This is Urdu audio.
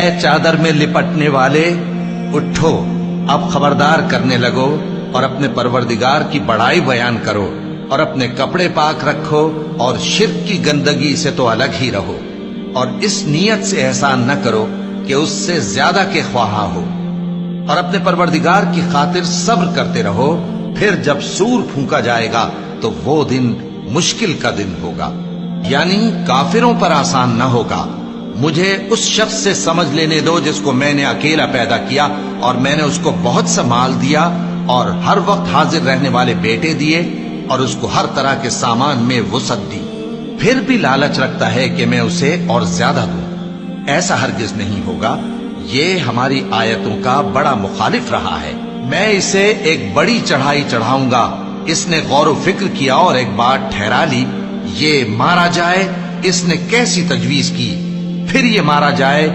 اے چادر میں لپٹنے والے، اٹھو، اب خبردار کرنے لگو اور اپنے پروردگار کی بڑائی بیان کرو، اور اپنے کپڑے پاک رکھو اور شرک کی گندگی سے تو الگ ہی رہو، اور اس نیت سے احسان نہ کرو کہ اس سے زیادہ کے خواہاں ہو، اور اپنے پروردگار کی خاطر صبر کرتے رہو، پھر جب سور پھونکا جائے گا تو وہ دن مشکل کا دن ہوگا، یعنی کافروں پر آسان نہ ہوگا۔ مجھے اس شخص سے سمجھ لینے دو جس کو میں نے اکیلا پیدا کیا، اور میں نے اس کو بہت سا مال دیا اور ہر وقت حاضر رہنے والے بیٹے دیے، اور اس کو ہر طرح کے سامان میں وسعت دی، پھر بھی لالچ رکھتا ہے کہ میں اسے اور زیادہ دوں۔ ایسا ہرگز نہیں ہوگا، یہ ہماری آیتوں کا بڑا مخالف رہا ہے۔ میں اسے ایک بڑی چڑھائی چڑھاؤں گا، اس نے غور و فکر کیا اور ایک بات ٹھہرا لی، یہ مارا جائے، اس نے کیسی تجویز کی، پھر یہ مارا جائے،